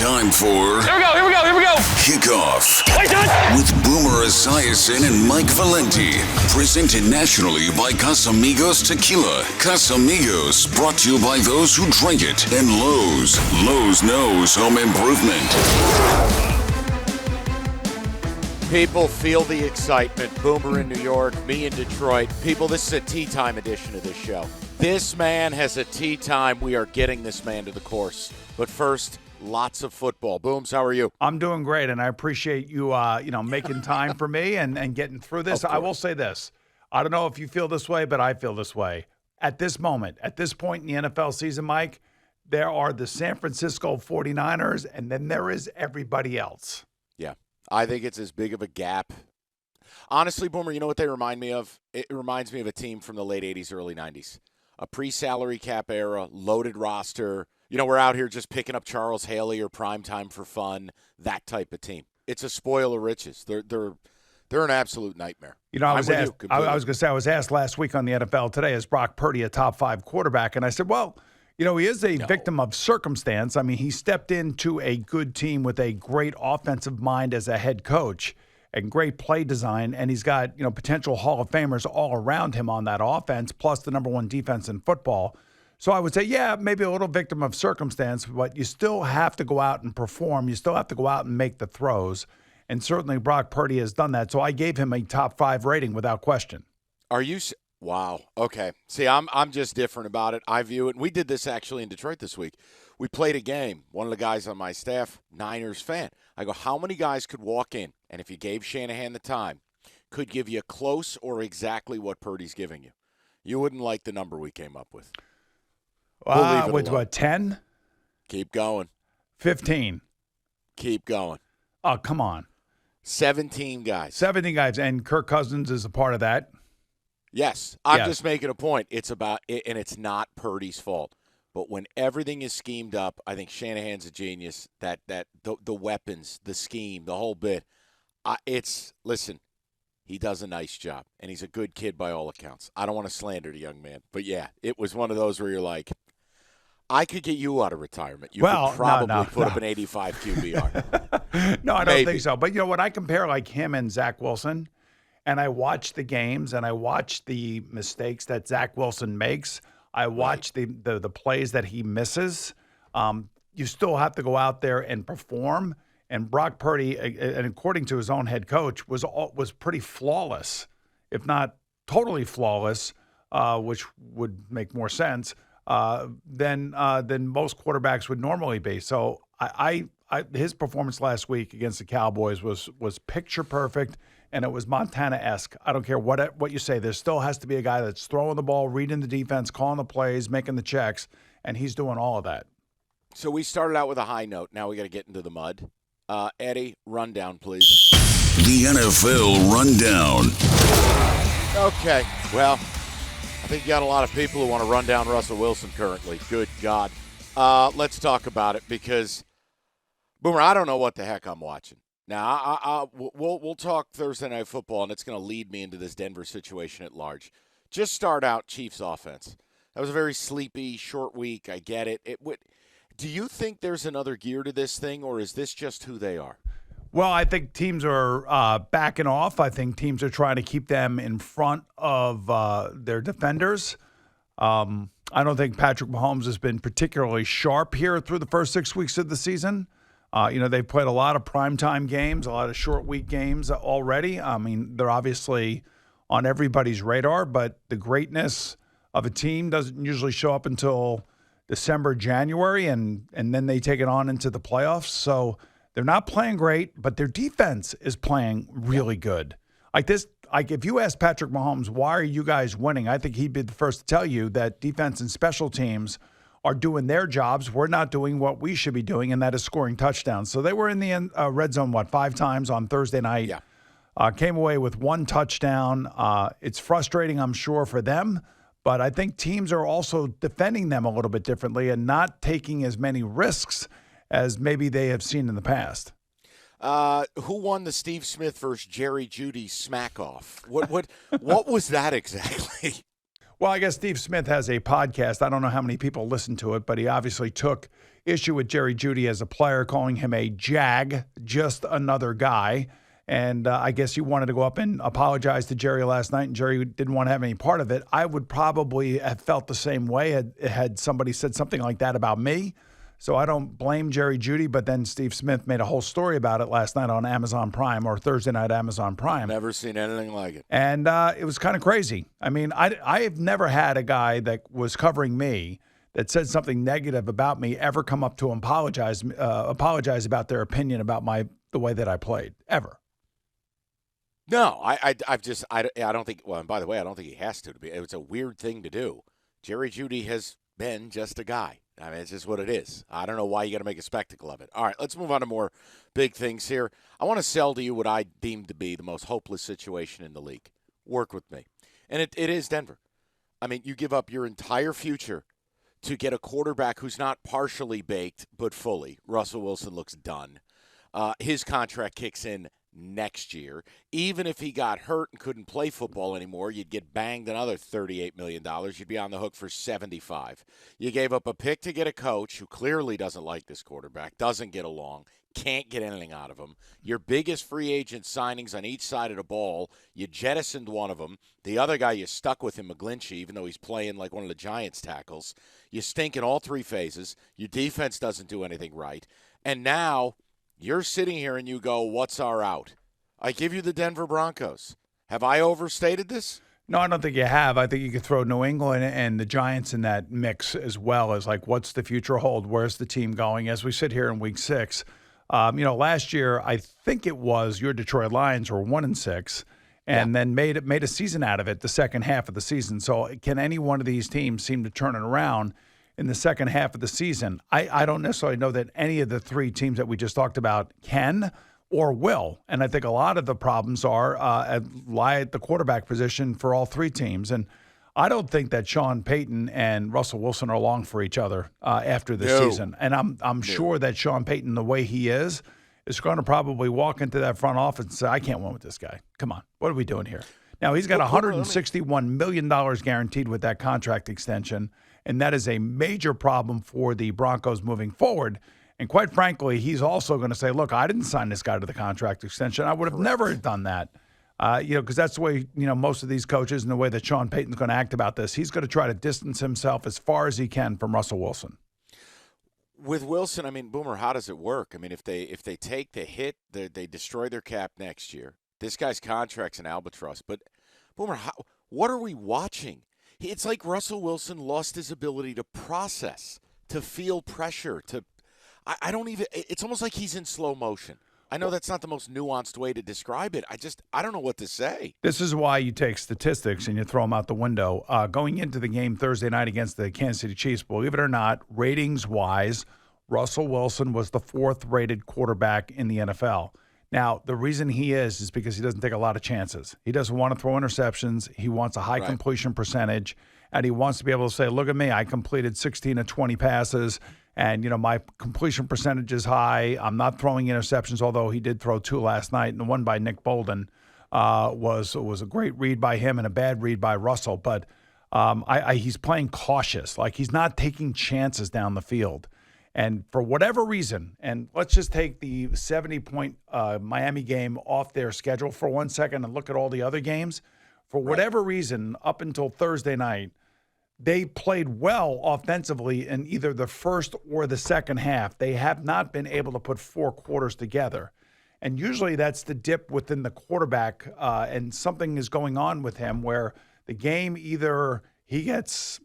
Time for... Here we go. Kickoff. With Boomer Esiason and Mike Valenti. Presented nationally by Casamigos Tequila. Casamigos, brought to you by those who drink it. And Lowe's. Lowe's knows home improvement. People feel the excitement. Boomer in New York, me in Detroit. People, this is a tea time edition of this show. This man has a tea time. We are getting this man to the course. But first, lots of football. Booms, how are you? I'm doing great, and I appreciate you, making time for me and getting through this. I will say this. I don't know if you feel this way, but I feel this way. At this moment, at this point in the NFL season, Mike, there are the San Francisco 49ers, and then there is everybody else. Yeah, I think it's as big of a gap. Honestly, Boomer, you know what they remind me of? It reminds me of a team from the late 80s, early 90s. A pre-salary cap era, loaded roster. You know, we're out here just picking up Charles Haley or primetime for fun, that type of team. It's a spoil of riches. They're an absolute nightmare. You know, I was going to say, I was asked last week on the NFL Today, is Brock Purdy a top 5 quarterback? And I said, well, you know, he is a victim of circumstance. I mean, he stepped into a good team with a great offensive mind as a head coach and great play design, and he's got, potential Hall of Famers all around him on that offense, plus the number 1 defense in football. So I would say, yeah, maybe a little victim of circumstance, but you still have to go out and perform. You still have to go out and make the throws, and certainly Brock Purdy has done that. So I gave him a top 5 rating without question. Are you – wow, okay. See, I'm just different about it. I view it – and we did this actually in Detroit this week. We played a game. One of the guys on my staff, Niners fan. I go, how many guys could walk in, and if you gave Shanahan the time, could give you close or exactly what Purdy's giving you? You wouldn't like the number we came up with. What, 10? Keep going. 15. Keep going. Oh, come on. 17 guys. 17 guys, and Kirk Cousins is a part of that. Yes. I'm just making a point. It's about – and it's not Purdy's fault. But when everything is schemed up, I think Shanahan's a genius. The weapons, the scheme, the whole bit. Listen, he does a nice job, and he's a good kid by all accounts. I don't want to slander the young man. But, yeah, it was one of those where you're like, I could get you out of retirement. You could probably put up an 85 QBR. No, I don't think so. But, when I compare like him and Zach Wilson, and I watch the games and I watch the mistakes that Zach Wilson makes, I watch the plays that he misses. You still have to go out there and perform. And Brock Purdy, and according to his own head coach, was pretty flawless, if not totally flawless, which would make more sense than most quarterbacks would normally be. So his performance last week against the Cowboys was picture perfect. And it was Montana-esque. I don't care what you say. There still has to be a guy that's throwing the ball, reading the defense, calling the plays, making the checks, and he's doing all of that. So we started out with a high note. Now we got to get into the mud. Eddie, rundown, please. The NFL Rundown. Okay. Well, I think you got a lot of people who want to run down Russell Wilson currently. Good God. Let's talk about it because, Boomer, I don't know what the heck I'm watching. Now, we'll talk Thursday Night Football, and it's going to lead me into this Denver situation at large. Just start out Chiefs offense. That was a very sleepy, short week. I get it. Do you think there's another gear to this thing, or is this just who they are? Well, I think teams are backing off. I think teams are trying to keep them in front of their defenders. I don't think Patrick Mahomes has been particularly sharp here through the first 6 weeks of the season. They've played a lot of primetime games, a lot of short week games already. I mean, they're obviously on everybody's radar, but the greatness of a team doesn't usually show up until December, January, and then they take it on into the playoffs. So they're not playing great, but their defense is playing really good. If you ask Patrick Mahomes, why are you guys winning? I think he'd be the first to tell you that defense and special teams are doing their jobs. We're not doing what we should be doing, and that is scoring touchdowns. So they were in the red zone, 5 times on Thursday night? Yeah. Came away with 1 touchdown. It's frustrating, I'm sure, for them, but I think teams are also defending them a little bit differently and not taking as many risks as maybe they have seen in the past. Who won the Steve Smith versus Jerry Jeudy smack-off? What was that exactly? Well, I guess Steve Smith has a podcast. I don't know how many people listen to it, but he obviously took issue with Jerry Jeudy as a player, calling him a jag, just another guy. And I guess you wanted to go up and apologize to Jerry last night, and Jerry didn't want to have any part of it. I would probably have felt the same way had somebody said something like that about me. So I don't blame Jerry Jeudy, but then Steve Smith made a whole story about it last night on Amazon Prime, or Thursday night Amazon Prime. Never seen anything like it. And it was kind of crazy. I mean, I've never had a guy that was covering me that said something negative about me ever come up to apologize about their opinion about the way that I played, ever. No, I don't think. Well, and by the way, I don't think he has to be. It's a weird thing to do. Jerry Jeudy has been just a guy. I mean, it's just what it is. I don't know why you got to make a spectacle of it. All right, let's move on to more big things here. I want to sell to you what I deem to be the most hopeless situation in the league. Work with me. And it is Denver. I mean, you give up your entire future to get a quarterback who's not partially baked, but fully. Russell Wilson looks done. His contract kicks in next year. Even if he got hurt and couldn't play football anymore, you'd get banged another $38 million. You'd be on the hook for $75. You gave up a pick to get a coach who clearly doesn't like this quarterback, doesn't get along, can't get anything out of him. Your biggest free agent signings on each side of the ball, you jettisoned one of them. The other guy, you stuck with him, McGlinchey, even though he's playing like one of the Giants' tackles. You stink in all three phases. Your defense doesn't do anything right. And now you're sitting here and you go, what's our out? I give you the Denver Broncos. Have I overstated this? No, I don't think you have. I think you could throw New England and the Giants in that mix as well, as like, what's the future hold? Where's the team going? As we sit here in week 6, last year, I think it was your Detroit Lions were 1-6 and then made a season out of it the second half of the season. So can any one of these teams seem to turn it around in the second half of the season? I don't necessarily know that any of the three teams that we just talked about can or will. And I think a lot of the problems lie at the quarterback position for all three teams. And I don't think that Sean Payton and Russell Wilson are along for each other after this season. And I'm sure that Sean Payton, the way he is going to probably walk into that front office and say, I can't win with this guy. Come on. What are we doing here? Now, he's got $161 million guaranteed with that contract extension, and that is a major problem for the Broncos moving forward. And quite frankly, he's also going to say, look, I didn't sign this guy to the contract extension. I would have never done that. Because that's the way, most of these coaches and the way that Sean Payton's going to act about this. He's going to try to distance himself as far as he can from Russell Wilson. With Wilson, I mean, Boomer, how does it work? I mean, if they take the hit, they destroy their cap next year. This guy's contract's an albatross. But, Boomer, what are we watching? It's like Russell Wilson lost his ability to process, to feel pressure, it's almost like he's in slow motion. I know that's not the most nuanced way to describe it. I don't know what to say. This is why you take statistics and you throw them out the window. Going into the game Thursday night against the Kansas City Chiefs, believe it or not, ratings-wise, Russell Wilson was the 4th-rated quarterback in the NFL. Now, the reason he is because he doesn't take a lot of chances. He doesn't want to throw interceptions. He wants a high completion percentage, and he wants to be able to say, look at me, I completed 16 of 20 passes, and, my completion percentage is high. I'm not throwing interceptions, although he did throw 2 last night, and the one by Nick Bolden was a great read by him and a bad read by Russell. But he's playing cautious. Like, he's not taking chances down the field. And for whatever reason, and let's just take the 70-point Miami game off their schedule for 1 second and look at all the other games. For whatever reason, up until Thursday night, they played well offensively in either the first or the second half. They have not been able to put 4 quarters together. And usually that's the dip within the quarterback, and something is going on with him where the game either he gets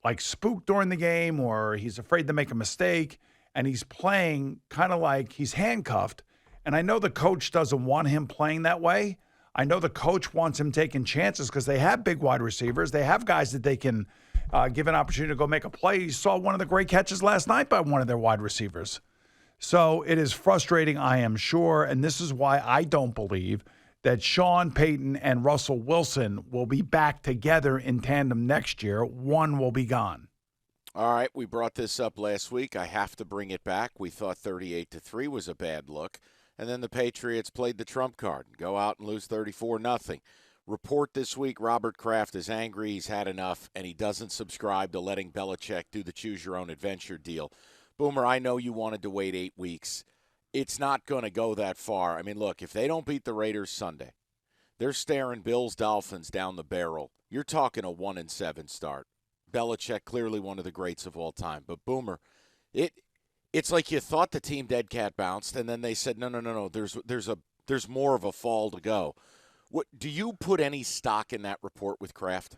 like spooked during the game or he's afraid to make a mistake, and he's playing kind of like he's handcuffed. And I know the coach doesn't want him playing that way. I know the coach wants him taking chances because they have big wide receivers. They have guys that they can give an opportunity to go make a play. You saw one of the great catches last night by one of their wide receivers. So it is frustrating, I am sure, and this is why I don't believe that Sean Payton and Russell Wilson will be back together in tandem next year. One will be gone. All right, we brought this up last week. I have to bring it back. We thought 38-3 was a bad look, and then the Patriots played the trump card and go out and lose 34-0. Report this week, Robert Kraft is angry. He's had enough, and he doesn't subscribe to letting Belichick do the choose-your-own-adventure deal. Boomer, I know you wanted to wait 8 weeks. It's not going to go that far. I mean, look, if they don't beat the Raiders Sunday, they're staring Bills Dolphins down the barrel. You're talking a 1-7 start. Belichick, clearly one of the greats of all time. But Boomer, it's like you thought the team dead cat bounced, and then they said, no. There's more of a fall to go. What do you put any stock in that report with Kraft?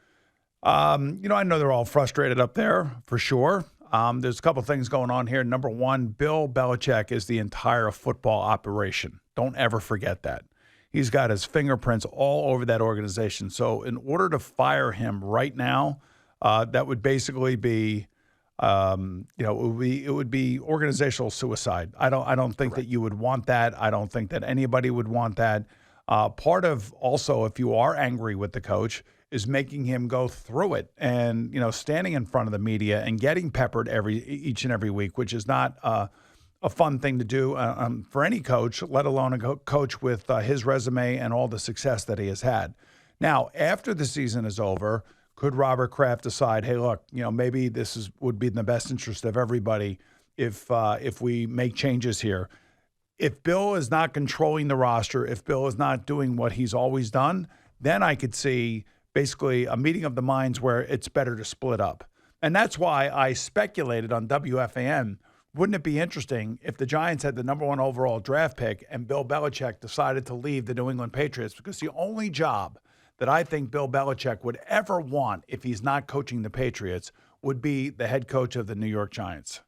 I know they're all frustrated up there for sure. There's a couple things going on here. Number one, Bill Belichick is the entire football operation. Don't ever forget that. He's got his fingerprints all over that organization. So in order to fire him right now, that would basically be, it would be organizational suicide. I don't think that you would want that. I don't think that anybody would want that. Part of also, if you are angry with the coach, is making him go through it and, standing in front of the media and getting peppered each and every week, which is not a fun thing to do for any coach, let alone a coach with his resume and all the success that he has had. Now, after the season is over, could Robert Kraft decide, hey, look, maybe this would be in the best interest of everybody if we make changes here? If Bill is not controlling the roster, if Bill is not doing what he's always done, then I could see basically a meeting of the minds where it's better to split up. And that's why I speculated on WFAN, wouldn't it be interesting if the Giants had the number 1 overall draft pick and Bill Belichick decided to leave the New England Patriots? Because the only job that I think Bill Belichick would ever want if he's not coaching the Patriots would be the head coach of the New York Giants.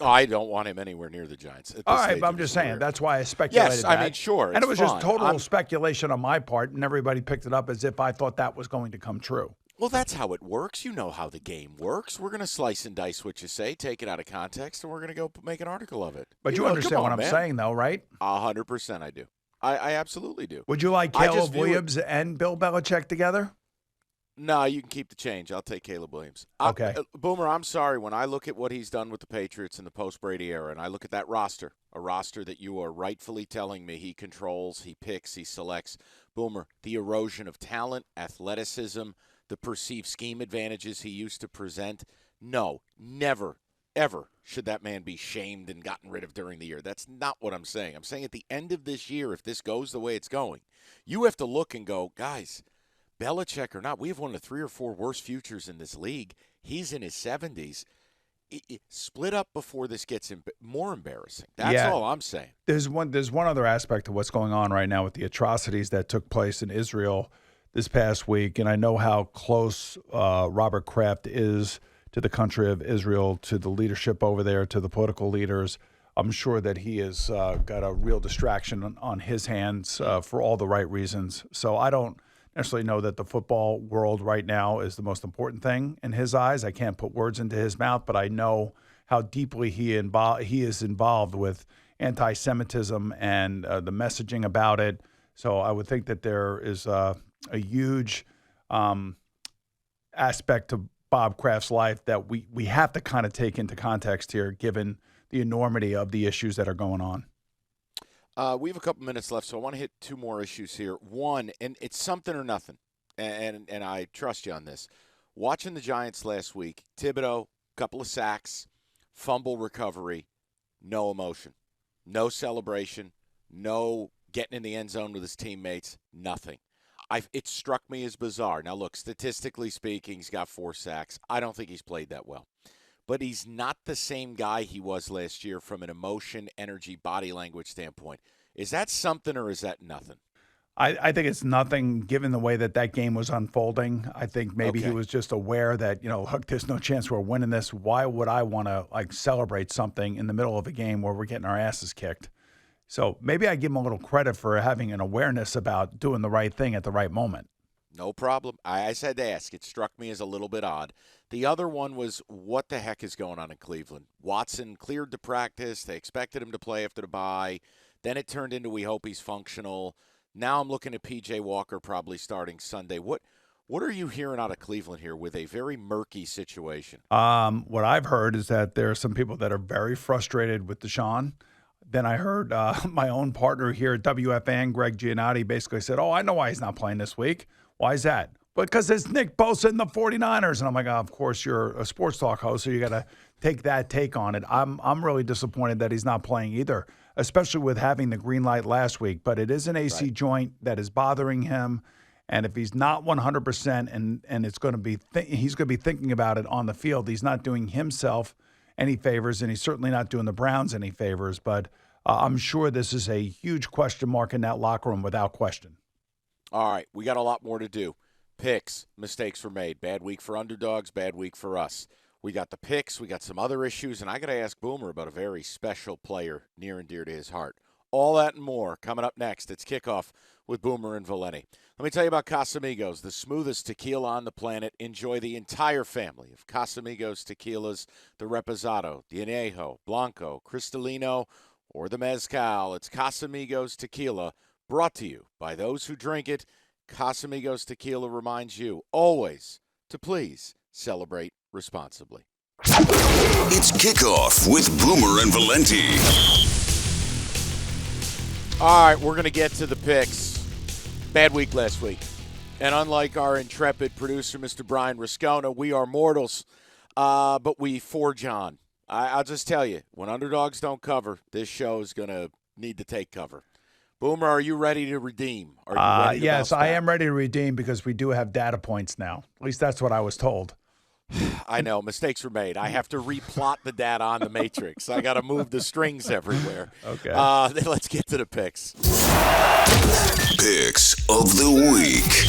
Oh, I don't want him anywhere near the Giants. All right, but I'm just saying, that's why I speculated Yes, that. I mean, sure. And it was just total I'm speculation on my part, and everybody picked it up as if I thought that was going to come true. Well, that's how it works. You know how the game works. We're going to slice and dice what you say, take it out of context, and we're going to go make an article of it. But you understand what I'm saying, though, right? 100% I do. I absolutely do. Would you like Caleb Williams and Bill Belichick together? No, you can keep the change. I'll take Caleb Williams. Okay. Boomer, I'm sorry. When I look at what he's done with the Patriots in the post-Brady era, and I look at that roster, a roster that you are rightfully telling me he controls, he picks, he selects, Boomer, the erosion of talent, athleticism, the perceived scheme advantages he used to present, no, never, ever should that man be shamed and gotten rid of during the year. That's not what I'm saying. I'm saying at the end of this year, if this goes the way it's going, you have to look and go, guys, Belichick or not, we have one of the 3 or 4 worst futures in this league. He's in his 70s. Split up before this gets more embarrassing. That's all I'm saying. There's one other aspect of what's going on right now with the atrocities that took place in Israel this past week, and I know how close Robert Kraft is to the country of Israel, to the leadership over there, to the political leaders. I'm sure that he has got a real distraction on his hands for all the right reasons. So I don't necessarily know that the football world right now is the most important thing in his eyes. I can't put words into his mouth, but I know how deeply he is involved with anti-Semitism and the messaging about it. So I would think that there is a huge aspect to Bob Kraft's life that we have to kind of take into context here, given the enormity of the issues that are going on. We have a couple minutes left, so I want to hit 2 more issues here. One, and it's something or nothing, and I trust you on this. Watching the Giants last week, Thibodeaux, couple of sacks, fumble recovery, no emotion, no celebration, no getting in the end zone with his teammates, nothing. It struck me as bizarre. Now, look, statistically speaking, he's got 4 sacks. I don't think he's played that well. But he's not the same guy he was last year from an emotion, energy, body language standpoint. Is that something or is that nothing? I think it's nothing given the way that game was unfolding. I think maybe he was just aware that, look, there's no chance we're winning this. Why would I want to celebrate something in the middle of a game where we're getting our asses kicked? So maybe I give him a little credit for having an awareness about doing the right thing at the right moment. No problem. I said to ask. It struck me as a little bit odd. The other one was, what the heck is going on in Cleveland? Watson cleared to practice. They expected him to play after the bye. Then it turned into, we hope he's functional. Now I'm looking at P.J. Walker probably starting Sunday. What are you hearing out of Cleveland here with a very murky situation? What I've heard is that there are some people that are very frustrated with Deshaun. Then I heard my own partner here at WFAN, Greg Giannotti, basically said, I know why he's not playing this week. Why is that? Because it's Nick Bosa and the 49ers. And I'm like, of course, you're a sports talk host, so you got to take that take on it. I'm really disappointed that he's not playing either, especially with having the green light last week. But it is an AC joint that is bothering him. And if he's not 100% and it's going to be he's going to be thinking about it on the field, he's not doing himself any favors, and he's certainly not doing the Browns any favors. But I'm sure this is a huge question mark in that locker room without question. All right, we got a lot more to do. Picks, mistakes were made. Bad week for underdogs, bad week for us. We got the picks, we got some other issues, and I got to ask Boomer about a very special player near and dear to his heart. All that and more coming up next. It's Kickoff with Boomer and Valenti. Let me tell you about Casamigos, the smoothest tequila on the planet. Enjoy the entire family of Casamigos tequilas, the Reposado, the Añejo, Blanco, Cristalino, or the Mezcal. It's Casamigos tequila, brought to you by those who drink it. Casamigos tequila reminds you always to please celebrate responsibly. It's Kickoff with Boomer and Valenti. All right, we're going to get to the picks. Bad week last week. And unlike our intrepid producer, Mr. Brian Riscona, we are mortals, but we forge on. I'll just tell you, when underdogs don't cover, this show is going to need to take cover. Boomer, are you ready to redeem? Are you ready to yes, bounce back? I am ready to redeem because we do have data points now. At least that's what I was told. I know, mistakes were made. I have to replot the data on the matrix. I got to move the strings everywhere. Okay. Then let's get to the picks. Picks of the week.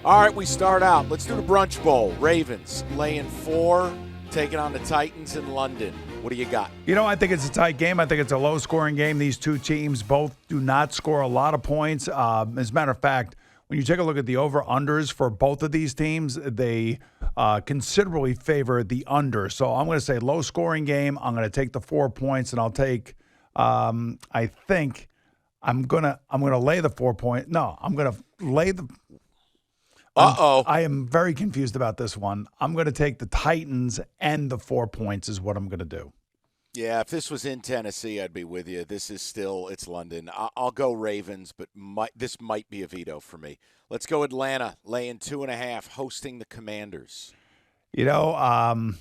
All right, we start out. Let's do the brunch bowl. Ravens laying 4, taking on the Titans in London. What do you got? You know, I think it's a tight game. I think it's a low-scoring game. These two teams both do not score a lot of points. As a matter of fact, when you take a look at the over-unders for both of these teams, they considerably favor the under. So I'm going to say low-scoring game. I'm going to take the 4 points, and I'll take. I think I'm going to lay the 4 point. No, I'm going to lay the. I am very confused about this one. I'm going to take the Titans and the 4 points is what I'm going to do. Yeah, if this was in Tennessee, I'd be with you. This is still, it's London. I'll go Ravens, but this might be a veto for me. Let's go Atlanta, laying 2.5, hosting the Commanders. You know,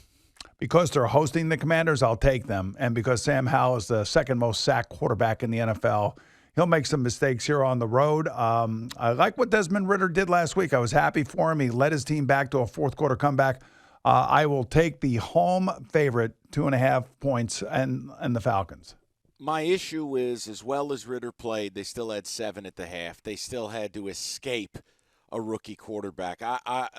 because they're hosting the Commanders, I'll take them. And because Sam Howell is the second most sacked quarterback in the NFL, he'll make some mistakes here on the road. I like what Desmond Ridder did last week. I was happy for him. He led his team back to a fourth-quarter comeback. I will take the home favorite, 2.5 points, and the Falcons. My issue is, as well as Ridder played, they still had 7 at the half. They still had to escape a rookie quarterback.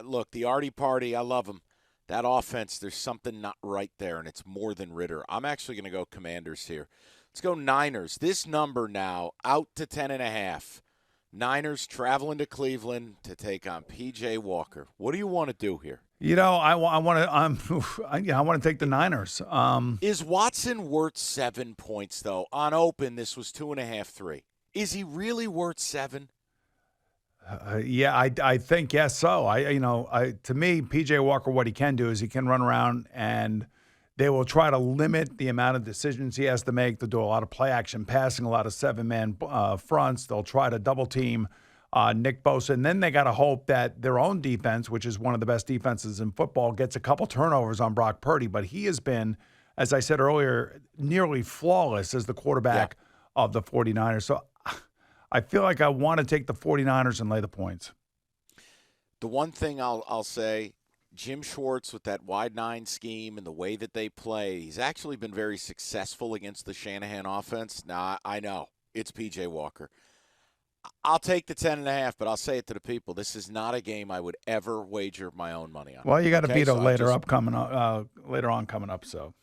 Look, the Artie Party, I love him. That offense, there's something not right there, and it's more than Ridder. I'm actually going to go Commanders here. Let's go Niners. This number now out to 10.5. Niners traveling to Cleveland to take on P.J. Walker. What do you want to do here? You know, I want to take the Niners. Is Watson worth 7 points though? On open, this was 2.5, 3. Is he really worth 7? Yeah, I think yes. So to me, P.J. Walker, what he can do is he can run around, and they will try to limit the amount of decisions he has to make. They'll do a lot of play action passing, a lot of 7-man fronts. They'll try to double team Nick Bosa, and then they got to hope that their own defense, which is one of the best defenses in football, gets a couple turnovers on Brock Purdy. But he has been, as I said earlier, nearly flawless as the quarterback of the 49ers. So I feel like I want to take the 49ers and lay the points. The one thing I'll say, Jim Schwartz with that wide 9 scheme and the way that they play, he's actually been very successful against the Shanahan offense. Now, I know it's P.J. Walker. I'll take the 10.5, but I'll say it to the people. This is not a game I would ever wager my own money on. Well, you got a veto later on coming up. So,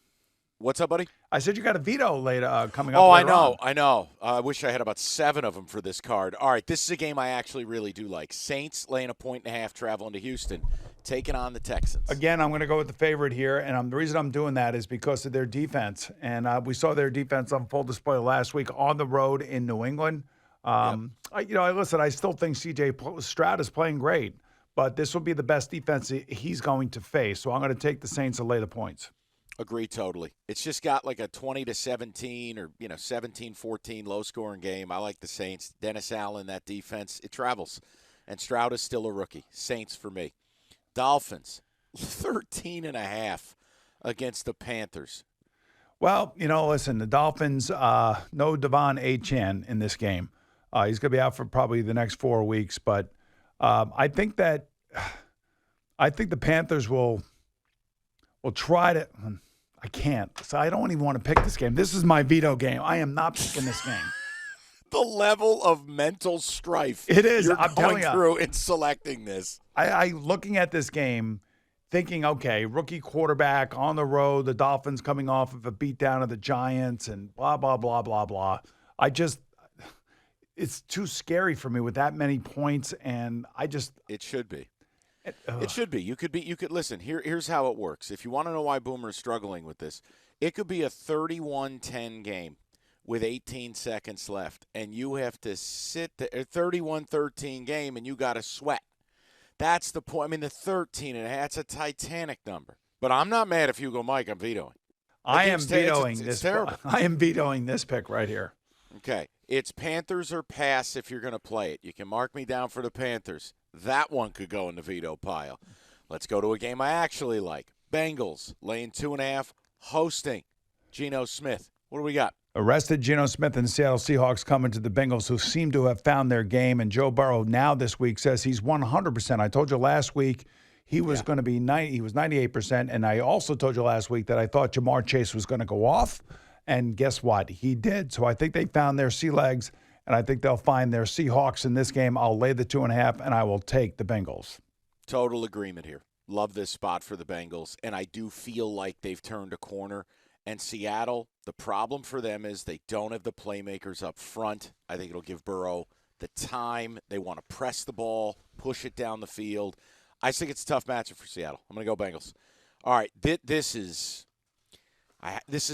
what's up, buddy? I said you got a veto later coming up. Oh, later I know. I wish I had about 7 of them for this card. All right, this is a game I actually really do like. Saints laying 1.5 traveling to Houston, taking on the Texans. Again, I'm going to go with the favorite here, and the reason I'm doing that is because of their defense. And we saw their defense on full display last week on the road in New England. Listen, I still think C.J. Stroud is playing great, but this will be the best defense he's going to face. So I'm going to take the Saints and lay the points. Agree totally. It's just got like a 20-17 or 17-14 low-scoring game. I like the Saints. Dennis Allen, that defense, it travels. And Stroud is still a rookie. Saints for me. Dolphins, 13.5 against the Panthers? Well, listen, the Dolphins, no Devon Achane in this game. He's going to be out for probably the next 4 weeks, but I think the Panthers will try to. I can't. So I don't even want to pick this game. This is my veto game. I am not picking this game. The level of mental strife it is. you're I'm going telling you, through in selecting this. I looking at this game, thinking, okay, rookie quarterback on the road, the Dolphins coming off of a beatdown of the Giants, and blah blah blah blah blah. It's too scary for me with that many points, and It should be. It should be. You could listen. Here's how it works. If you want to know why Boomer is struggling with this, it could be a 31-10 game with 18 seconds left, and you have to sit there. A 31-13 game, and you got to sweat. That's the point. I mean, the 13 and a half, that's a Titanic number. But I'm not mad if you go, Mike. I'm vetoing. I am vetoing it's this. terrible. I am vetoing this pick right here. Okay. It's Panthers or pass if you're going to play it. You can mark me down for the Panthers. That one could go in the veto pile. Let's go to a game I actually like. Bengals laying 2.5, hosting Geno Smith. What do we got? Arrested Geno Smith and the Seattle Seahawks coming to the Bengals, who seem to have found their game. And Joe Burrow now this week says he's 100%. I told you last week he was going to be 90. He was 98%. And I also told you last week that I thought Jamar Chase was going to go off. And guess what? He did. So I think they found their sea legs, and I think they'll find their Seahawks in this game. I'll lay the 2.5, and I will take the Bengals. Total agreement here. Love this spot for the Bengals, and I do feel like they've turned a corner. And Seattle, the problem for them is they don't have the playmakers up front. I think it'll give Burrow the time. They want to press the ball, push it down the field. I think it's a tough matchup for Seattle. I'm going to go Bengals. All right, this is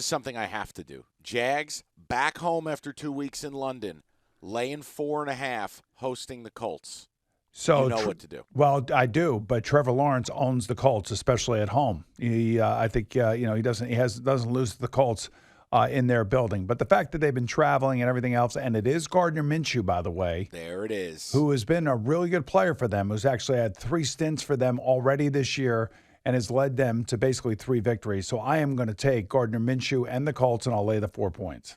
something I have to do. Jags, back home after 2 weeks in London, laying 4.5, hosting the Colts. So you know what to do. Well, I do, but Trevor Lawrence owns the Colts, especially at home. He doesn't lose to the Colts in their building. But the fact that they've been traveling and everything else, and it is Gardner Minshew, by the way. There it is. Who has been a really good player for them, who's actually had 3 stints for them already this year and has led them to basically 3 victories. So I am going to take Gardner Minshew and the Colts, and I'll lay the 4 points.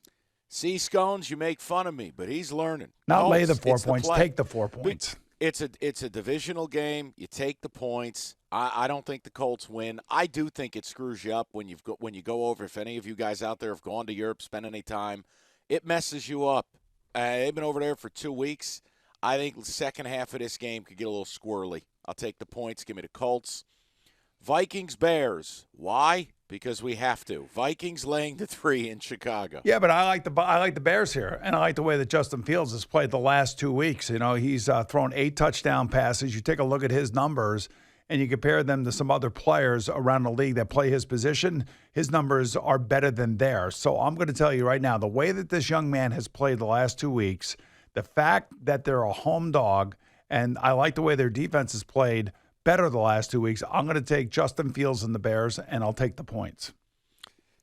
See, Scones, you make fun of me, but he's learning. Not Colts, lay the 4 points, take the 4 points. It's a divisional game. You take the points. I don't think the Colts win. I do think it screws you up when you go over. If any of you guys out there have gone to Europe, spent any time, it messes you up. They've been over there for 2 weeks. I think the second half of this game could get a little squirrely. I'll take the points. Give me the Colts. Vikings, Bears. Why? Because we have to. Vikings laying the 3 in Chicago. Yeah, but I like the Bears here, and I like the way that Justin Fields has played the last 2 weeks. He's thrown 8 touchdown passes. You take a look at his numbers, and you compare them to some other players around the league that play his position, his numbers are better than theirs. So I'm going to tell you right now, the way that this young man has played the last 2 weeks, the fact that they're a home dog, and I like the way their defense has played better the last 2 weeks, I'm going to take Justin Fields and the Bears, and I'll take the points.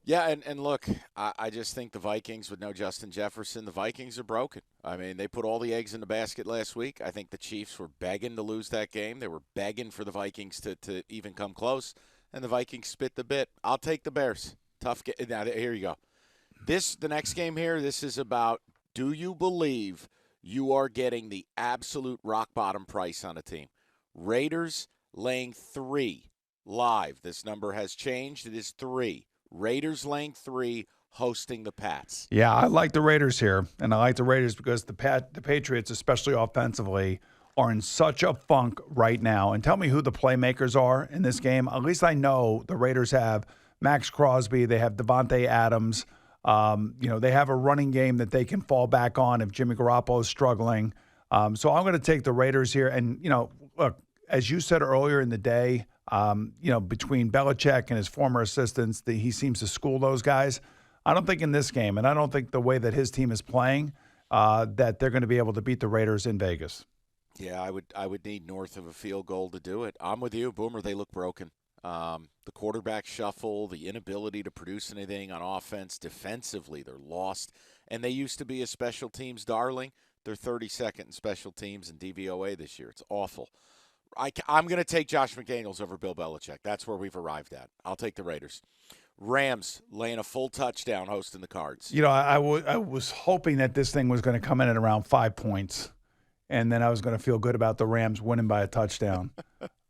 Yeah, and look, I just think the Vikings, with no Justin Jefferson, the Vikings are broken. I mean, they put all the eggs in the basket last week. I think the Chiefs were begging to lose that game. They were begging for the Vikings to even come close, and the Vikings spit the bit. I'll take the Bears. Tough game. Now, here you go. The next game here, this is about, do you believe you are getting the absolute rock-bottom price on a team? Raiders laying 3 live. This number has changed. It is 3. Raiders laying 3, hosting the Pats. Yeah, I like the Raiders here, and I like the Raiders because the Patriots, especially offensively, are in such a funk right now. And tell me who the playmakers are in this game. At least I know the Raiders have Max Crosby. They have Devontae Adams. They have a running game that they can fall back on if Jimmy Garoppolo is struggling. So I'm going to take the Raiders here. And, look, as you said earlier in the day, between Belichick and his former assistants, he seems to school those guys. I don't think in this game, and I don't think the way that his team is playing, that they're going to be able to beat the Raiders in Vegas. Yeah, I would need north of a field goal to do it. I'm with you, Boomer. They look broken. The quarterback shuffle, the inability to produce anything on offense, defensively, they're lost. And they used to be a special teams darling. They're 32nd in special teams and DVOA this year. It's awful. I'm going to take Josh McDaniels over Bill Belichick. That's where we've arrived at. I'll take the Raiders. Rams laying a full touchdown, hosting the Cards. You know, I was hoping that this thing was going to come in at around 5 points, and then I was going to feel good about the Rams winning by a touchdown.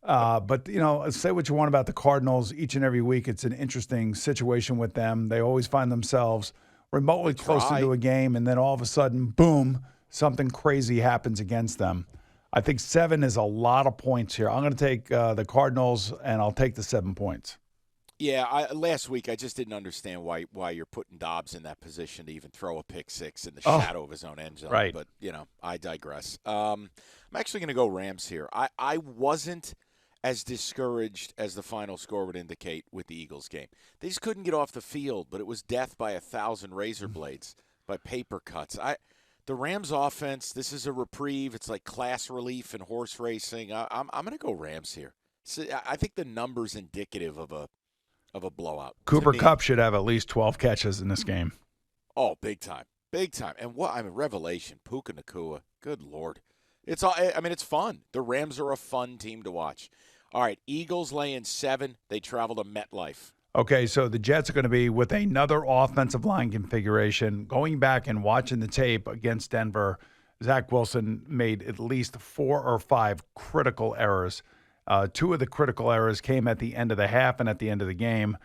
But, you know, say what you want about the Cardinals. Each and every week, it's an interesting situation with them. They always find themselves remotely close into a game, and then all of a sudden, boom, something crazy happens against them. I think 7 is a lot of points here. I'm going to take the Cardinals, and I'll take the 7 points. Yeah, last week I just didn't understand why you're putting Dobbs in that position to even throw a pick six in the shadow of his own end zone. Right. But, you know, I digress. I'm actually going to go Rams here. I wasn't as discouraged as the final score would indicate with the Eagles game. They just couldn't get off the field, but it was death by 1,000 razor blades, by paper cuts. The Rams offense, this is a reprieve. It's like class relief in horse racing. I'm going to go Rams here. So I think the number's indicative of a blowout. Cooper Kupp should have at least 12 catches in this game. Oh, big time. Big time. And revelation, Puka Nacua. Good Lord. It's fun. The Rams are a fun team to watch. All right, Eagles laying 7. They travel to MetLife. Okay, so the Jets are going to be with another offensive line configuration. Going back and watching the tape against Denver, Zach Wilson made at least 4 or 5 critical errors. 2 of the critical errors came at the end of the half and at the end of the game.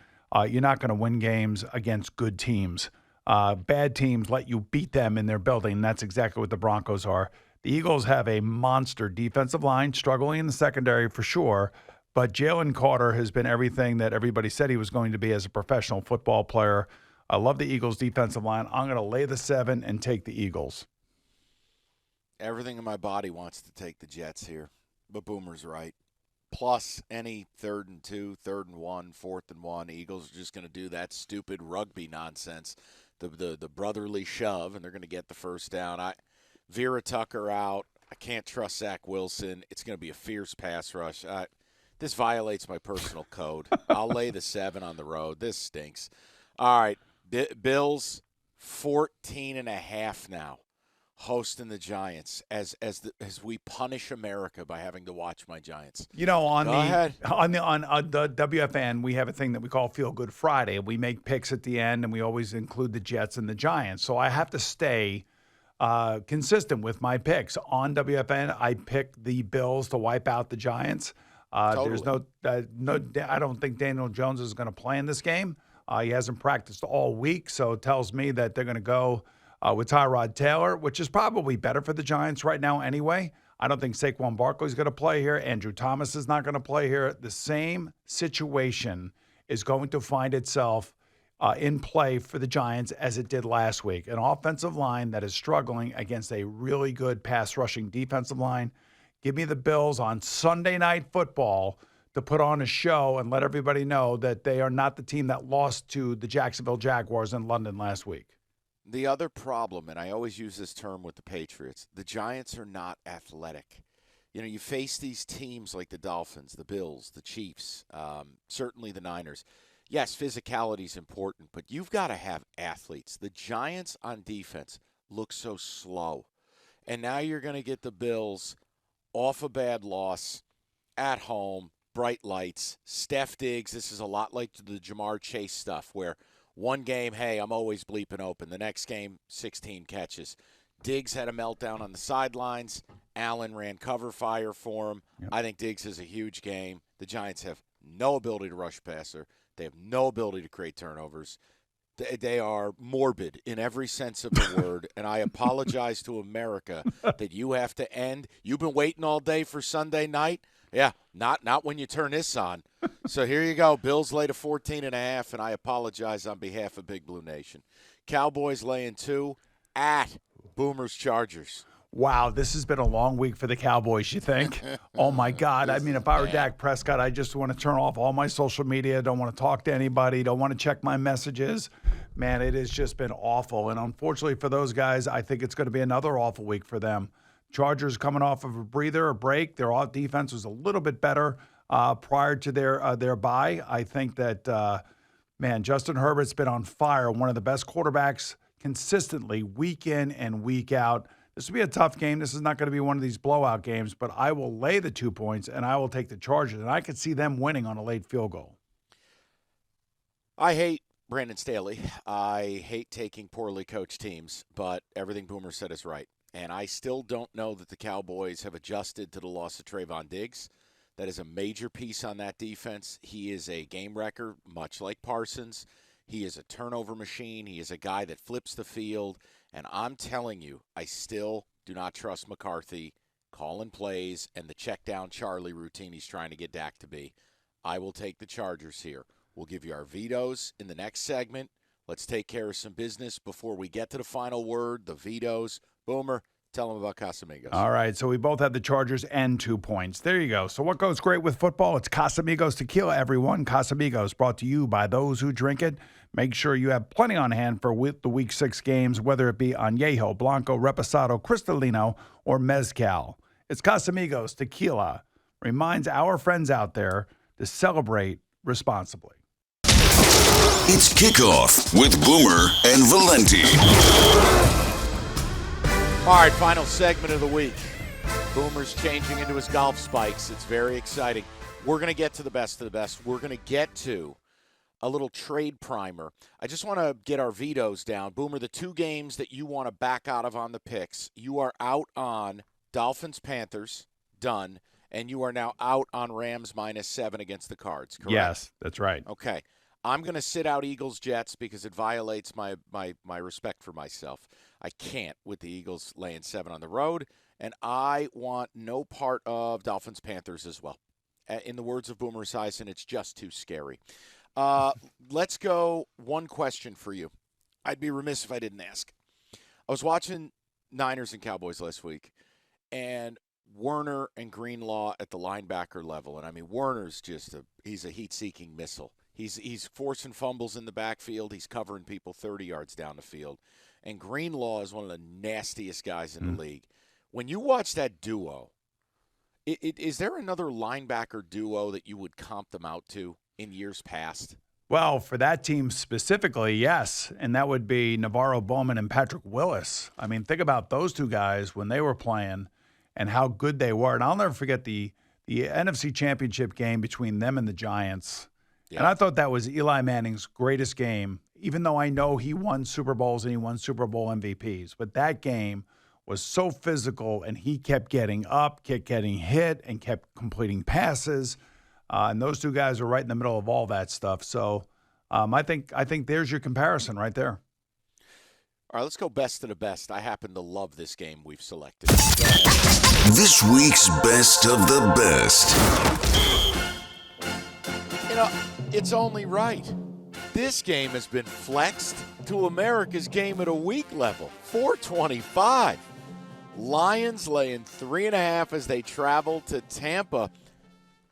You're not going to win games against good teams. Bad teams let you beat them in their building, and that's exactly what the Broncos are. The Eagles have a monster defensive line, struggling in the secondary for sure, but Jalen Carter has been everything that everybody said he was going to be as a professional football player. I love the Eagles' defensive line. I'm going to lay the 7 and take the Eagles. Everything in my body wants to take the Jets here, but Boomer's right. Plus any 3rd and 2, 3rd and 1, 4th and 1. Eagles are just going to do that stupid rugby nonsense, the brotherly shove, and they're going to get the first down. Vera Tucker out. I can't trust Zach Wilson. It's going to be a fierce pass rush. This violates my personal code. I'll lay the 7 on the road. This stinks. All right, Bills 14.5 now, hosting the Giants as we punish America by having to watch my Giants. You know, on the WFN, we have a thing that we call Feel Good Friday. We make picks at the end, and we always include the Jets and the Giants. So I have to stay consistent with my picks. On WFN, I picked the Bills to wipe out the Giants. Totally. There's I don't think Daniel Jones is going to play in this game. He hasn't practiced all week, so it tells me that they're going to go with Tyrod Taylor, which is probably better for the Giants right now anyway. I don't think Saquon Barkley is going to play here. Andrew Thomas is not going to play here. The same situation is going to find itself in play for the Giants as it did last week. An offensive line that is struggling against a really good pass-rushing defensive line. Give me the Bills on Sunday Night Football to put on a show and let everybody know that they are not the team that lost to the Jacksonville Jaguars in London last week. The other problem, and I always use this term with the Patriots, the Giants are not athletic. You know, you face these teams like the Dolphins, the Bills, the Chiefs, certainly the Niners. Yes, physicality is important, but you've got to have athletes. The Giants on defense look so slow. And now you're going to get the Bills off a bad loss at home, bright lights. Steph Diggs, this is a lot like the Jamar Chase stuff where one game, hey, I'm always bleeping open. The next game, 16 catches. Diggs had a meltdown on the sidelines. Allen ran cover fire for him. Yep. I think Diggs has a huge game. The Giants have no ability to rush passer. They have no ability to create turnovers. They are morbid in every sense of the word, and I apologize to America that you have to end. You've been waiting all day for Sunday night. Yeah, not when you turn this on. So here you go. Bills lay to 14.5, and I apologize on behalf of Big Blue Nation. Cowboys laying 2 at Boomers Chargers. Wow, this has been a long week for the Cowboys, you think? Oh, my God. I mean, if I were Dak Prescott, I just want to turn off all my social media, don't want to talk to anybody, don't want to check my messages. Man, it has just been awful. And unfortunately for those guys, I think it's going to be another awful week for them. Chargers coming off of a breather, a break. Their defense was a little bit better prior to their bye. I think that, Justin Herbert's been on fire, one of the best quarterbacks consistently week in and week out. This will be a tough game. This is not going to be one of these blowout games, but I will lay the 2 points, and I will take the Chargers, and I could see them winning on a late field goal. I hate Brandon Staley. I hate taking poorly coached teams, but everything Boomer said is right. And I still don't know that the Cowboys have adjusted to the loss of Trayvon Diggs. That is a major piece on that defense. He is a game wrecker, much like Parsons. He is a turnover machine. He is a guy that flips the field. And I'm telling you, I still do not trust McCarthy calling plays and the check down Charlie routine he's trying to get Dak to be. I will take the Chargers here. We'll give you our vetoes in the next segment. Let's take care of some business before we get to the final word, the vetoes. Boomer, tell them about Casamigos. All right, so we both have the Chargers and 2 points. There you go. So what goes great with football? It's Casamigos Tequila, everyone. Casamigos, brought to you by those who drink it. Make sure you have plenty on hand for the Week 6 games, whether it be Añejo, Blanco, Reposado, Cristalino, or Mezcal. It's Casamigos Tequila. Reminds our friends out there to celebrate responsibly. It's Kickoff with Boomer and Valenti. All right, final segment of the week. Boomer's changing into his golf spikes. It's very exciting. We're going to get to the best of the best. We're going to get to a little trade primer. I just want to get our vetoes down. Boomer, the 2 games that you want to back out of on the picks, you are out on Dolphins-Panthers, done, and you are now out on Rams -7 against the Cards, correct? Yes, that's right. Okay. I'm going to sit out Eagles-Jets because it violates my respect for myself. I can't with the Eagles laying 7 on the road, and I want no part of Dolphins-Panthers as well. In the words of Boomer Esiason, it's just too scary. Let's go. One question for you. I'd be remiss if I didn't ask. I was watching Niners and Cowboys last week, and Werner and Greenlaw at the linebacker level. And, I mean, Werner's he's a heat-seeking missile. He's forcing fumbles in the backfield. He's covering people 30 yards down the field. And Greenlaw is one of the nastiest guys in the league. When you watch that duo, is there another linebacker duo that you would comp them out to in years past? Well, for that team specifically, yes. And that would be Navarro Bowman and Patrick Willis. I mean, think about those 2 guys when they were playing and how good they were. And I'll never forget the NFC Championship game between them and the Giants. Yeah. And I thought that was Eli Manning's greatest game, even though I know he won Super Bowls and he won Super Bowl MVPs. But that game was so physical, and he kept getting up, kept getting hit, and kept completing passes. And those 2 guys are right in the middle of all that stuff. So I think there's your comparison right there. All right, let's go best of the best. I happen to love this game we've selected. This week's best of the best. You know, it's only right. This game has been flexed to America's Game of the Week level, 425. Lions laying 3.5 as they travel to Tampa.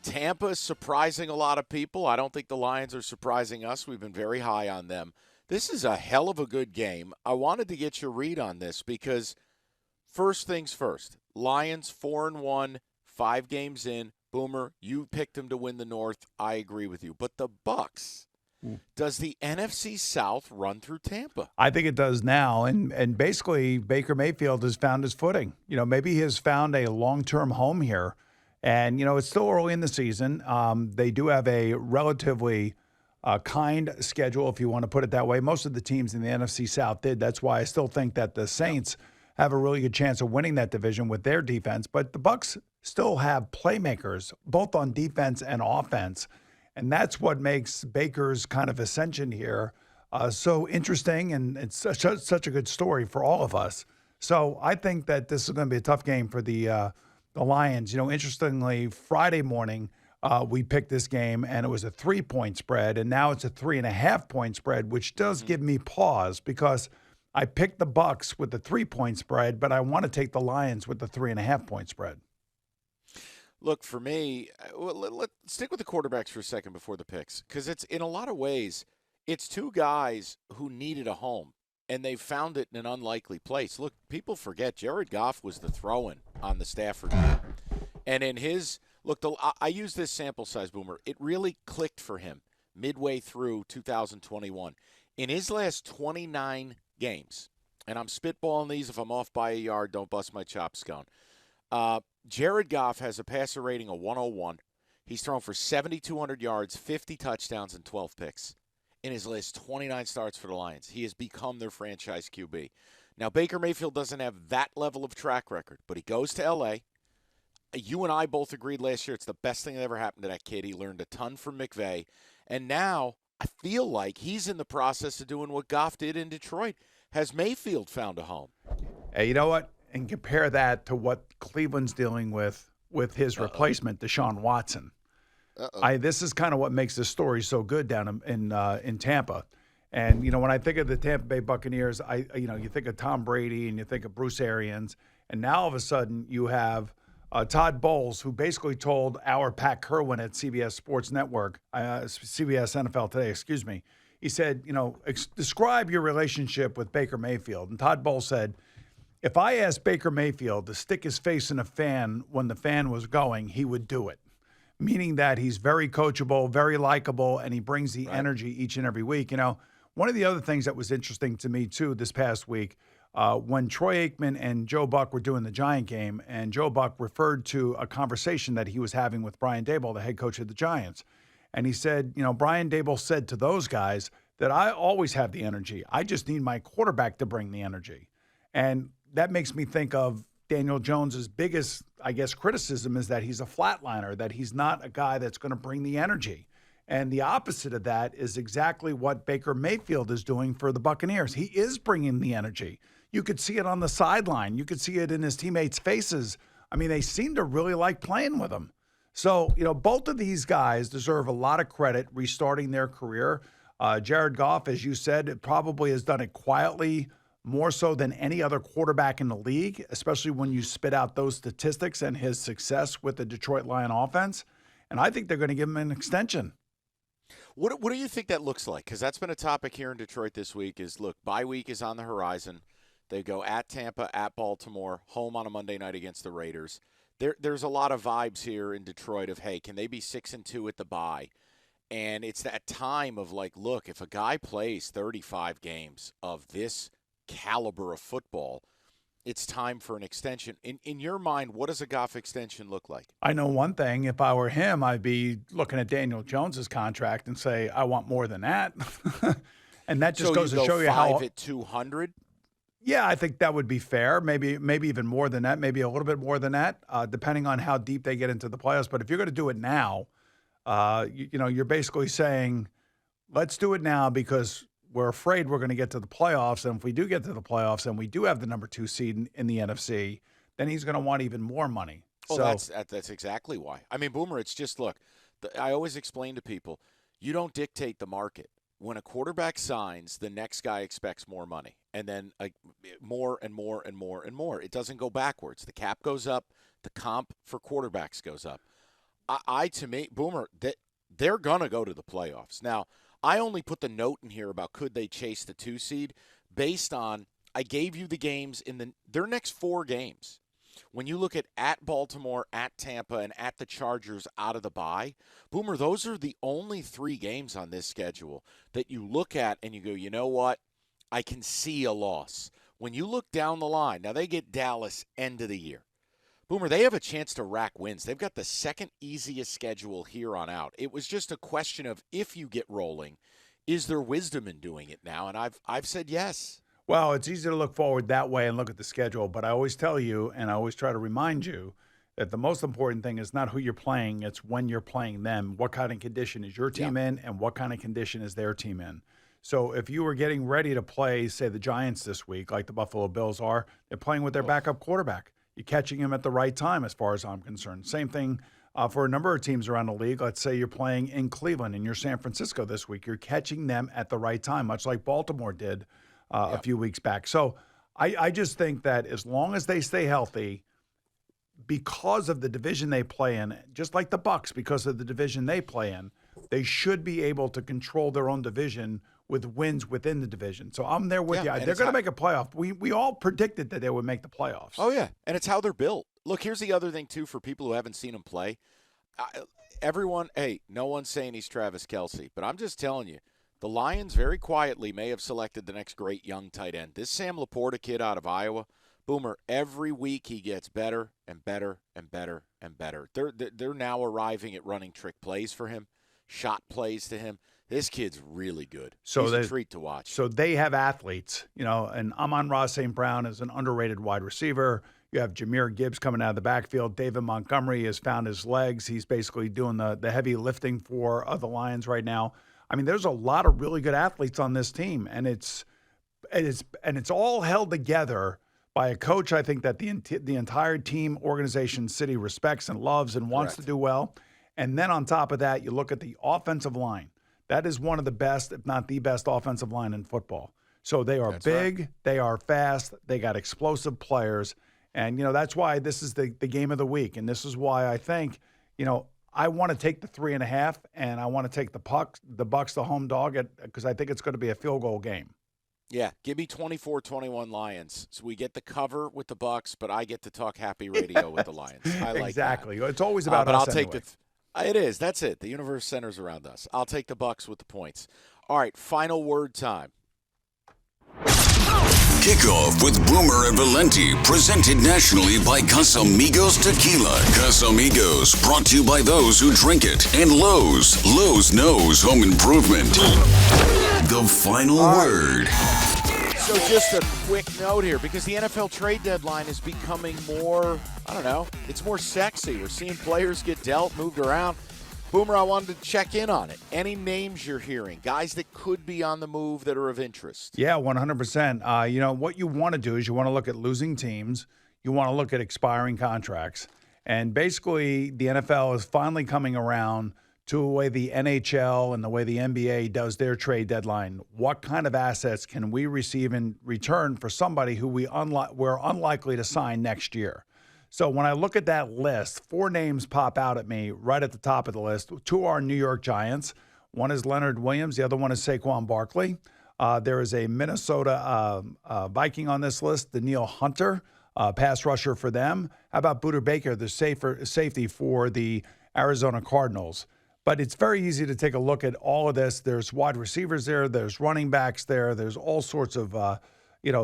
Tampa is surprising a lot of people. I don't think the Lions are surprising us. We've been very high on them. This is a hell of a good game. I wanted to get your read on this because first things first, Lions 4-1, 5 games in. Boomer, you picked them to win the North. I agree with you. But the Bucs, does the NFC South run through Tampa? I think it does now. And basically, Baker Mayfield has found his footing. You know, maybe he has found a long-term home here. And, you know, it's still early in the season. They do have a relatively kind schedule, if you want to put it that way. Most of the teams in the NFC South did. That's why I still think that the Saints have a really good chance of winning that division with their defense. But the Bucs still have playmakers, both on defense and offense. And that's what makes Baker's kind of ascension here so interesting, and it's such a good story for all of us. So I think that this is going to be a tough game for the Lions. You know, interestingly, Friday morning we picked this game, and it was a 3-point spread, and now it's a 3.5-point spread, which does give me pause because I picked the Bucs with the 3-point spread, but I want to take the Lions with the 3.5-point spread. Look, for me, let's stick with the quarterbacks for a second before the picks, because it's in a lot of ways, it's 2 guys who needed a home, and they found it in an unlikely place. Look, people forget Jared Goff was the throw-in on the Stafford team. And in his – look, I use this sample size, Boomer. It really clicked for him midway through 2021. In his last 29 games, and I'm spitballing these. If I'm off by a yard, don't bust my chops, Scone. Jared Goff has a passer rating of 101. He's thrown for 7,200 yards, 50 touchdowns, and 12 picks in his last 29 starts for the Lions. He has become their franchise QB. Now, Baker Mayfield doesn't have that level of track record, but he goes to L.A. You and I both agreed last year it's the best thing that ever happened to that kid. He learned a ton from McVay, and now I feel like he's in the process of doing what Goff did in Detroit. Has Mayfield found a home? Hey, you know what? And compare that to what Cleveland's dealing with his replacement, Deshaun Watson. This is kind of what makes this story so good down in Tampa. And, when I think of the Tampa Bay Buccaneers, you think of Tom Brady and you think of Bruce Arians. And now all of a sudden you have Todd Bowles, who basically told our Pat Kerwin at CBS Sports Network, CBS NFL Today, excuse me. He said, describe your relationship with Baker Mayfield. And Todd Bowles said, if I asked Baker Mayfield to stick his face in a fan when the fan was going, he would do it. Meaning that he's very coachable, very likable, and he brings the energy each and every week. One of the other things that was interesting to me, too, this past week, when Troy Aikman and Joe Buck were doing the Giant game, and Joe Buck referred to a conversation that he was having with Brian Daboll, the head coach of the Giants. And he said, Brian Daboll said to those guys that I always have the energy. I just need my quarterback to bring the energy. And that makes me think of Daniel Jones's biggest, criticism is that he's a flatliner, that he's not a guy that's going to bring the energy. And the opposite of that is exactly what Baker Mayfield is doing for the Buccaneers. He is bringing the energy. You could see it on the sideline. You could see it in his teammates' faces. I mean, they seem to really like playing with him. So, both of these guys deserve a lot of credit restarting their career. Jared Goff, as you said, probably has done it quietly, more so than any other quarterback in the league, especially when you spit out those statistics and his success with the Detroit Lion offense. And I think they're going to give him an extension. What do you think that looks like? Because that's been a topic here in Detroit this week is, look, bye week is on the horizon. They go at Tampa, at Baltimore, home on a Monday night against the Raiders. There's a lot of vibes here in Detroit of, hey, can they be 6-2 at the bye? And it's that time of like, look, if a guy plays 35 games of this caliber of football, it's time for an extension. In your mind, what does a Goff extension look like? I know one thing. If I were him, I'd be looking at Daniel Jones's contract and say, I want more than that. And that just goes to show you how. 5 at 200? Yeah, I think that would be fair. Maybe even more than that. Maybe a little bit more than that, depending on how deep they get into the playoffs. But if you're going to do it now, you're basically saying, let's do it now because we're afraid we're going to get to the playoffs. And if we do get to the playoffs and we do have the number 2 seed in the NFC, then he's going to want even more money. Oh, that's exactly why. I mean, Boomer, it's just, look, I always explain to people, you don't dictate the market. When a quarterback signs, the next guy expects more money, and then more and more and more and more. It doesn't go backwards. The cap goes up. The comp for quarterbacks goes up. To me, Boomer, they're going to go to the playoffs. Now, I only put the note in here about could they chase the 2 seed based on I gave you the games in their next 4 games. When you look at Baltimore, at Tampa, and at the Chargers out of the bye, Boomer, those are the only 3 games on this schedule that you look at and you go, you know what? I can see a loss. When you look down the line, now they get Dallas end of the year. Boomer, they have a chance to rack wins. They've got the second easiest schedule here on out. It was just a question of if you get rolling, is there wisdom in doing it now? And I've said yes. Well, it's easy to look forward that way and look at the schedule, but I always tell you, and I always try to remind you, that the most important thing is not who you're playing, it's when you're playing them. What kind of condition is your team in, and what kind of condition is their team in? So if you were getting ready to play, say, the Giants this week, like the Buffalo Bills are, they're playing with their backup quarterback. You're catching him at the right time, as far as I'm concerned. Same thing for a number of teams around the league. Let's say you're playing in Cleveland and you're San Francisco this week. You're catching them at the right time, much like Baltimore did a few weeks back. So I just think that as long as they stay healthy, because of the division they play in, just like the Bucs, because of the division they play in, they should be able to control their own division with wins within the division. So I'm there with you. They're going to make a playoff. We all predicted that they would make the playoffs. Oh, yeah, and it's how they're built. Look, here's the other thing, too, for people who haven't seen him play. No one's saying he's Travis Kelce, but I'm just telling you, the Lions very quietly may have selected the next great young tight end. This Sam Laporta kid out of Iowa, Boomer, every week he gets better and better and better and better. They're now arriving at running trick plays for him, shot plays to him. This kid's really good. So he's a treat to watch. So they have athletes, and Amon-Ra St. Brown is an underrated wide receiver. You have Jahmyr Gibbs coming out of the backfield. David Montgomery has found his legs. He's basically doing the heavy lifting for the Lions right now. I mean, there's a lot of really good athletes on this team, and it's all held together by a coach, I think, that the entire team, organization, city respects and loves and wants to do well. And then on top of that, you look at the offensive line. That is one of the best, if not the best, offensive line in football. So they are big, they are fast, they got explosive players. And, that's why this is the game of the week. And this is why I think, I want to take the 3.5, and I want to take the Bucs, the home dog, because I think it's going to be a field goal game. Yeah, give me 24-21 Lions. So we get the cover with the Bucs, but I get to talk happy radio with the Lions. I like exactly. That. It's always about but us I'll anyway. take it is. That's it. The universe centers around us. I'll take the Bucs with the points. All right, final word time. Kickoff with Boomer and Valenti, presented nationally by Casamigos Tequila. Casamigos, brought to you by those who drink it. And Lowe's. Lowe's knows home improvement. The final word. So just a quick note here, because the NFL trade deadline is becoming more, it's more sexy. We're seeing players get dealt, moved around. Boomer, I wanted to check in on it. Any names you're hearing, guys that could be on the move that are of interest? Yeah, 100%. What you want to do is you want to look at losing teams. You want to look at expiring contracts. And basically, the NFL is finally coming around to the way the NHL and the way the NBA does their trade deadline. What kind of assets can we receive in return for somebody who we're unlikely to sign next year? So when I look at that list, 4 names pop out at me right at the top of the list. 2 are New York Giants. One is Leonard Williams. The other one is Saquon Barkley. There is a Minnesota Viking on this list, Danielle Hunter, pass rusher for them. How about Buda Baker, the safety for the Arizona Cardinals? But it's very easy to take a look at all of this. There's wide receivers there. There's running backs there. There's all sorts of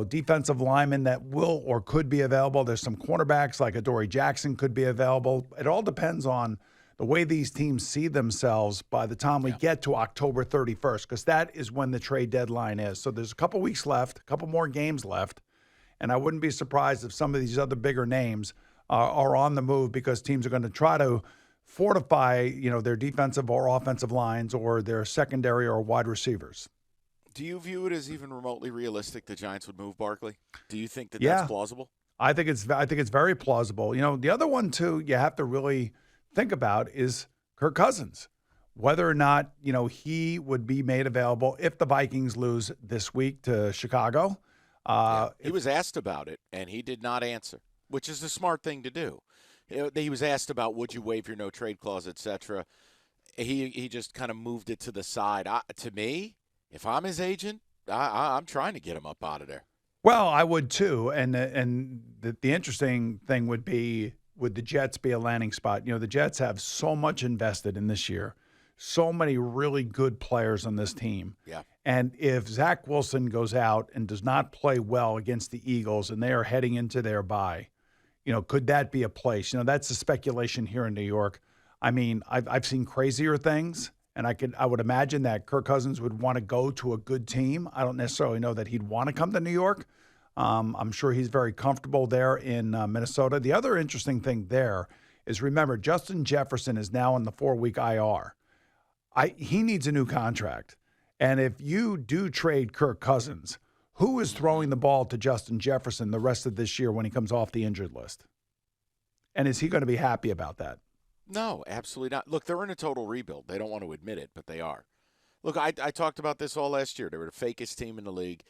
defensive linemen that will or could be available. There's some cornerbacks like Adoree Jackson could be available. It all depends on the way these teams see themselves by the time we get to October 31st, because that is when the trade deadline is. So there's a couple weeks left, a couple more games left, and I wouldn't be surprised if some of these other bigger names are on the move, because teams are going to try to fortify, their defensive or offensive lines or their secondary or wide receivers. Do you view it as even remotely realistic the Giants would move Barkley? Do you think that's plausible? I think it's very plausible. The other one too you have to really think about is Kirk Cousins, whether or not he would be made available if the Vikings lose this week to Chicago. He was asked about it and he did not answer, which is the smart thing to do. He was asked about would you waive your no trade clause, etc. He just kind of moved it to the side. To me, if I'm his agent, I'm trying to get him up out of there. Well, I would too. And the interesting thing would be, would the Jets be a landing spot? The Jets have so much invested in this year, so many really good players on this team. Yeah. And if Zach Wilson goes out and does not play well against the Eagles and they are heading into their bye, could that be a place? That's the speculation here in New York. I mean, I've seen crazier things. And I would imagine that Kirk Cousins would want to go to a good team. I don't necessarily know that he'd want to come to New York. I'm sure he's very comfortable there in Minnesota. The other interesting thing there is, remember, Justin Jefferson is now in the 4-week IR. He needs a new contract. And if you do trade Kirk Cousins, who is throwing the ball to Justin Jefferson the rest of this year when he comes off the injured list? And is he going to be happy about that? No, absolutely not. Look, they're in a total rebuild. They don't want to admit it, but they are. Look, I talked about this all last year. They were the fakest team in the league.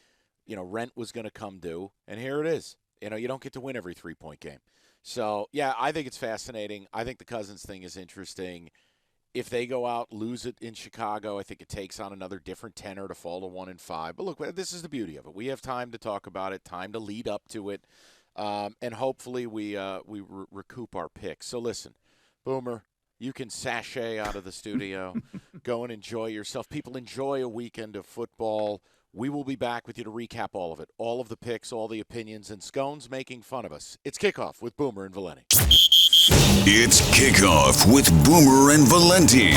Rent was going to come due, and here it is. You don't get to win every 3-point game. So, yeah, I think it's fascinating. I think the Cousins thing is interesting. If they go out, lose it in Chicago, I think it takes on another different tenor to fall to 1-5. But look, this is the beauty of it. We have time to talk about it, time to lead up to it, and hopefully we recoup our picks. So listen, Boomer, You can sashay out of the studio, go and enjoy yourself. People enjoy a weekend of football. We will be back with you to recap all of it, all of the picks, all the opinions, and Scones making fun of us. It's Kickoff with Boomer and Valenti. It's Kickoff with Boomer and Valenti.